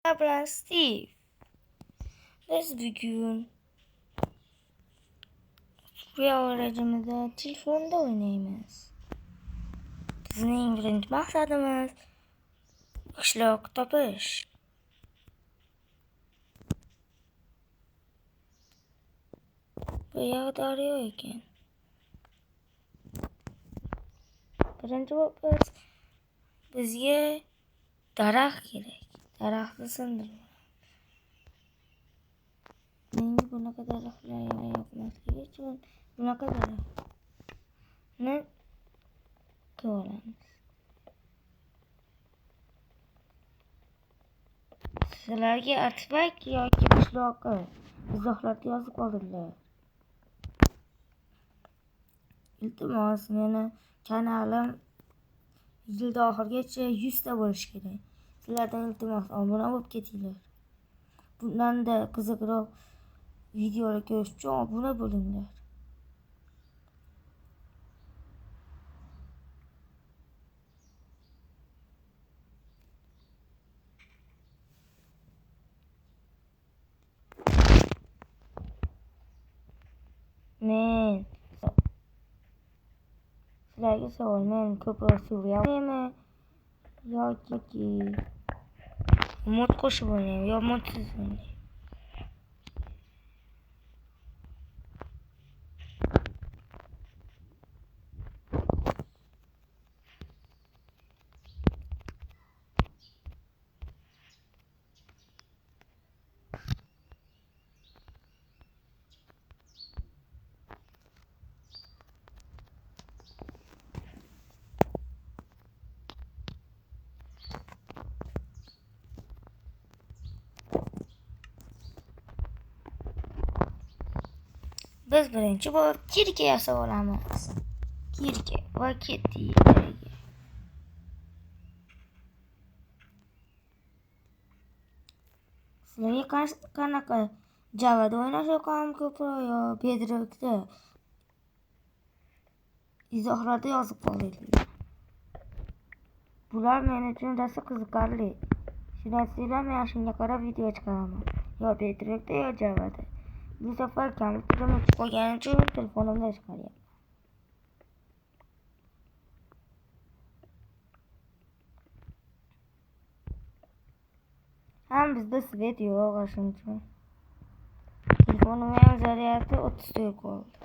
bilan Steve. Biz bugun real rejimida telefonda o'ynaymiz. Bizning birinchi maqsadimiz qishloq topish. Bu yoq daryo ekan. Birinchi bizga daraxt kerak. Daraxtni sindirib. Menga bunaqa daraxtlar yoqmasligi uchun bunaqa daraxtni olamiz. Sizlarga artifak yoki qishloqi izohlarda yozib qoldiringlar. Iltimos, meni kanalim yilda oxirigacha 100 ta bo'lishi kerak. Sizlardan iltimos, obuna bo'lib ketinglar. Bundan-da qiziqroq videolar ko'rish uchun obuna bo'linglar. Men sizlarga savol, men ko'proq Suriyami yoki mod qo'shib o'ynayman yo modsiz o'ynayman. Biz birinchi bor kirka yasab olamiz. Kirka va ketdik. Sizlarga qanaqa Javada o'ynash yoqam ko'proq yo Bedrockda? Izohlarda yozib qoldiringlar. Bular men uchun rosa qiziqarli. Shundan men shunga qarab video chiqaraman. Yo Bedrockda yo Javada. Bu safar kompyuterim o'chib qolgani uchun telefonimda chiqaryapman. Ham bizda svet yo'q, shuning uchun. Telefonimning zaryadi 30 qoldi.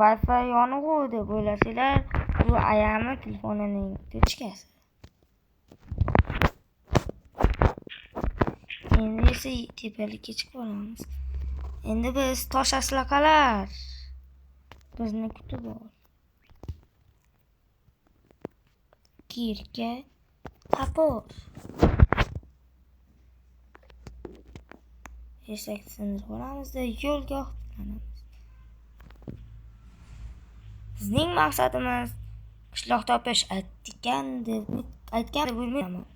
Wi-Fi yonig'u deb o'ylasanglar, bu ayami telefonining tochkasi. Endi esa tepalikka chiqib olamiz. Endi biz tosh aslaqalar bizni kutib ol. Kirka tapur. Eshakni sindirib olamizda yo'lga otlanamiz. Bizning maqsadimiz qishloq topish. Aytgan deb bo'lmayman.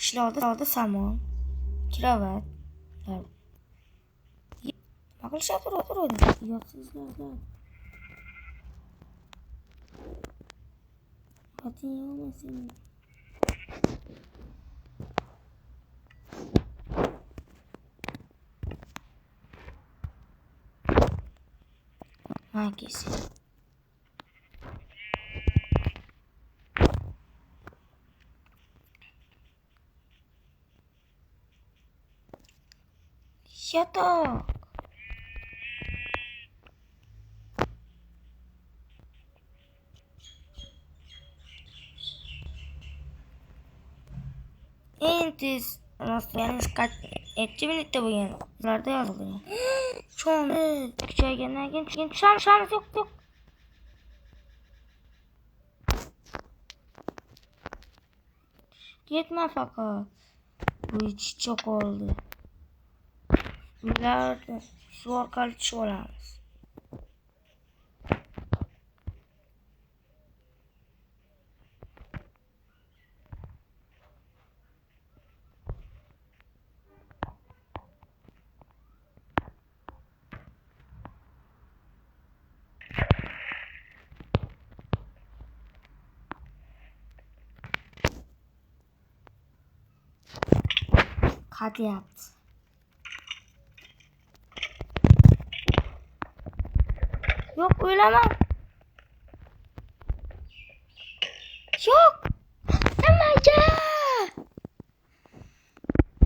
Qishloqda samon, kirovat. Nima qilishyapti? Yotsizlar. Xotin yo'qmasin. Hangisi? Yotoq. Entis yalnız kaç 2 minutda bo'lgan. Sizlarda yozilgan. Cho'mi kuchaygandan keyin tushamiz yo'q. Ketma faqat. Bu ichcha qoldi. Ularni suv orqali tushib olamiz. Hadi yaptı. Yok ölemem. Yok. Nemaga?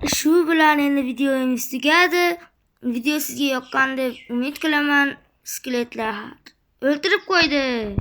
Shu bilan endi videomiz tugadi. Video sizga yoqqan deb umid qilaman. Skeletlar o'ldirib qo'ydi.